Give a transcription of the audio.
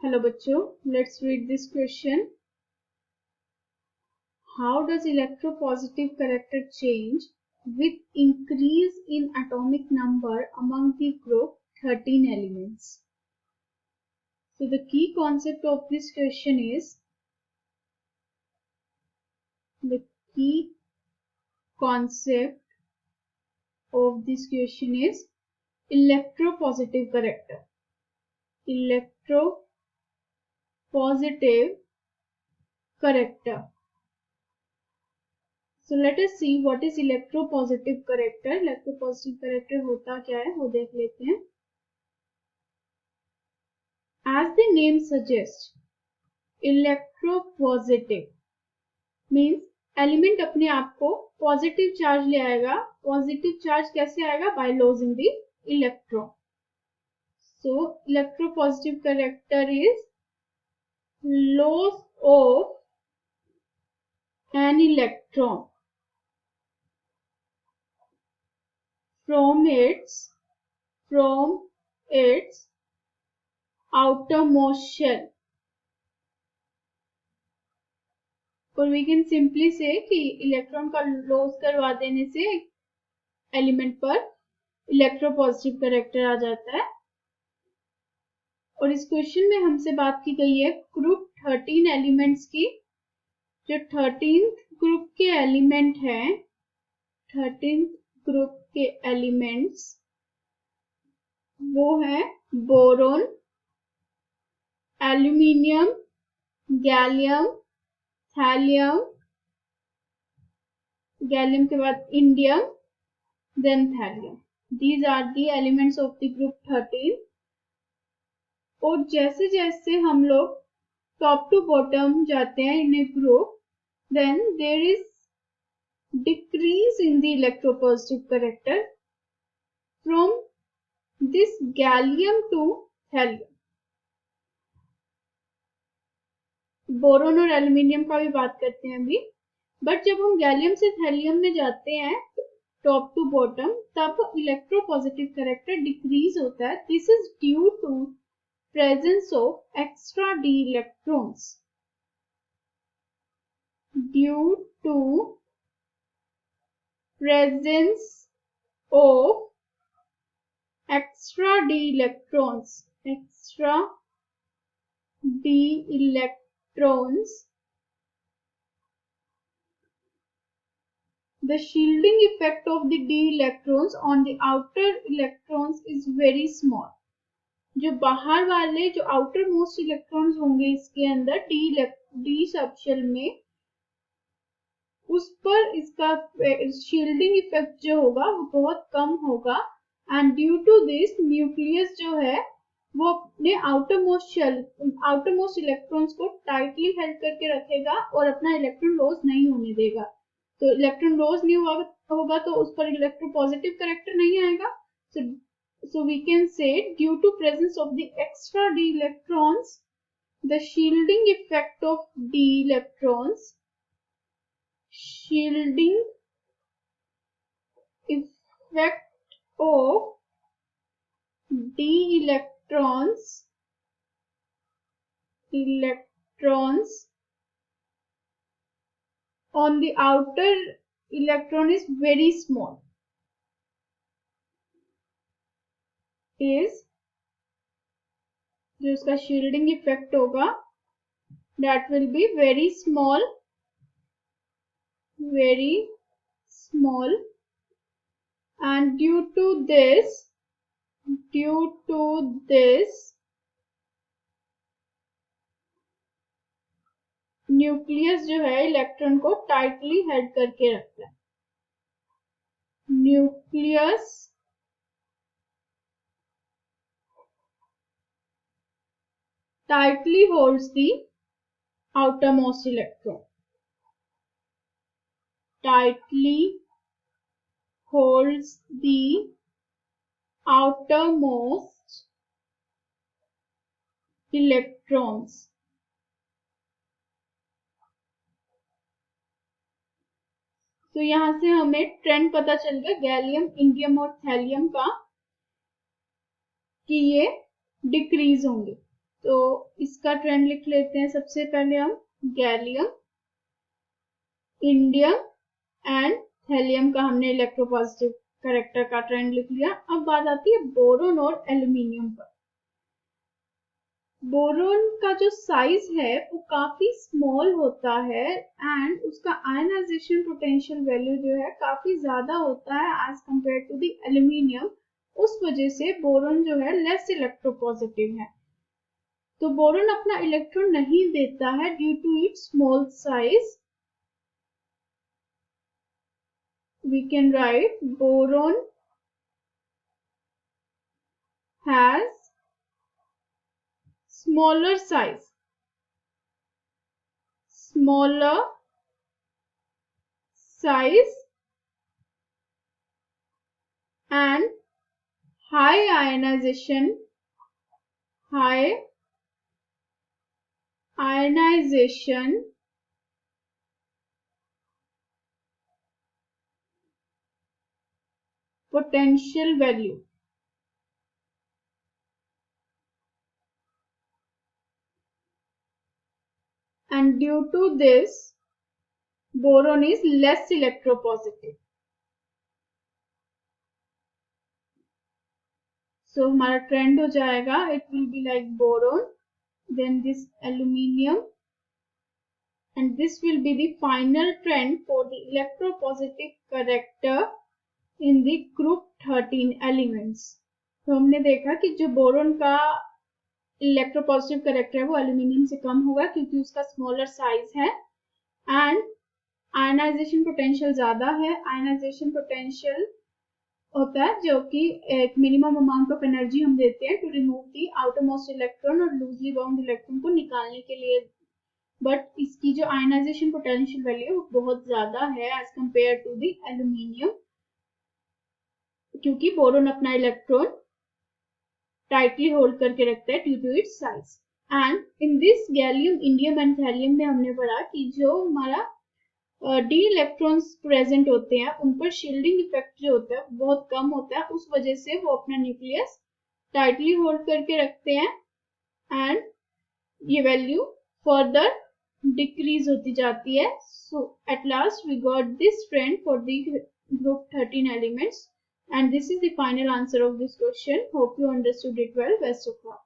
Hello बच्चों, let's read this question. How does electropositive character change with increase in atomic number among the group 13 elements? So the key concept of this question is electropositive character. Electropositive character. So let us see what is electropositive character. Electropositive character होता क्या है वो देख लेते हैं. As the name suggests, electropositive means element अपने आप को पॉजिटिव चार्ज ले आएगा. पॉजिटिव चार्ज कैसे आएगा? By losing the electron. So electropositive character is loss of an electron from its outermost shell. और वी कैन सिंपली से कि electron का लॉस करवा देने से एलिमेंट पर इलेक्ट्रोपॉजिटिव कैरेक्टर आ जाता है. और इस क्वेश्चन में हमसे बात की गई है ग्रुप 13 एलिमेंट्स की. जो 13th ग्रुप के एलिमेंट हैं, 13th ग्रुप के एलिमेंट्स वो है boron, aluminium, gallium, thallium, gallium के बाद indium, then thallium. These are the elements of the group 13. और जैसे जैसे हम लोग टॉप टू बॉटम जाते हैं in A group, then there is decrease in the electropositive character from this gallium to thallium. Boron और एल्यूमिनियम का भी बात करते हैं अभी. बट जब हम गैलियम से थैलियम में जाते हैं टॉप टू बॉटम, तब इलेक्ट्रोपॉजिटिव कैरेक्टर डिक्रीज होता है. This is due to presence of extra D electrons. Due to presence of extra d electrons. The shielding effect of the d electrons on the outer electrons is very small. जो बाहर वाले जो outer most electrons होंगे इसके अंदर D subshell में, उस पर इसका शील्डिंग इफेक्ट जो होगा वो बहुत कम होगा. And due to this nucleus जो है वो अपने आउटरमोस्ट इलेक्ट्रॉन्स को टाइटली हेल्ड करके रखेगा और अपना इलेक्ट्रॉन लॉस नहीं होने देगा. तो इलेक्ट्रॉन लॉस नहीं होगा तो उस पर इलेक्ट्रोपॉजिटिव कैरेक्टर नहीं आएगा. So we can say due to presence of the extra D electrons, the shielding effect of D electrons, shielding effect of d electrons on the outer electron is very small. is जो इसका shielding effect होगा that will be very small, and due to this nucleus जो है electron को tightly held करके रखता है. Nucleus tightly holds the outermost electron. Tightly holds the outermost electrons. तो यहां से हमें ट्रेंड पता चल गया गैलियम, इंडियम और थैलियम का कि ये डिक्रीज होंगे. तो इसका इसका ट्रेंड लिख लेते हैं सबसे पहले हम। गैलियम, इंडियम एंड थैलियम का हमने इलेक्ट्रोपॉजिटिव कैरेक्टर का ट्रेंड लिख लिया। अब बात आती है बोरोन और एल्यूमिनियम पर। बोरोन का जो साइज है वो काफी स्मॉल होता है एंड उसका आयनाइजेशन पोटेंशियल वैल्यू जो है काफी ज्यादा होता है as compare to the aluminium. उस वजह से बोरोन जो है लेस इलेक्ट्रोपॉजिटिव है। तो बोरोन अपना इलेक्ट्रॉन नहीं देता है due to its small size. We can write boron has smaller size and high ionization potential value. And due to this, boron is less electropositive. So हमारा trend हो जाएगा, it will be like boron, then this aluminium, and this will be the final trend for the electropositive character in the group 13 elements. तो हमने देखा कि जो boron का electropositive character है वो एल्यूमिनियम से कम होगा क्योंकि उसका स्मॉलर साइज है एंड आयनाइजेशन पोटेंशियल ज्यादा है। आयनाइजेशन पोटेंशियल होता है जो कि एक मिनिमम अमाउंट ऑफ एनर्जी हम देते हैं to remove the outermost electron और लूजली बाउंड इलेक्ट्रॉन को निकालने के लिए, बट इसकी जो आयनाइजेशन पोटेंशियल वैल्यू बहुत ज्यादा है as compare to the aluminium, क्योंकि बोरोन अपना इलेक्ट्रॉन टाइटली होल्ड करके रखता है due to its size. And in this gallium, indium and thallium में हमने पढ़ा कि जो हमारा डी इलेक्ट्रॉन्स प्रेजेंट होते हैं उन पर शील्डिंग इफेक्ट जो होता है बहुत कम होता है, उस वजह से वो अपना न्यूक्लियस टाइटली होल्ड करके रखते हैं एंड ये वैल्यू फर्दर डिक्रीज होती जाती है। So at last we got this trend for the group 13 elements and this is the final answer of this question. Hope you understood it well. Best of luck.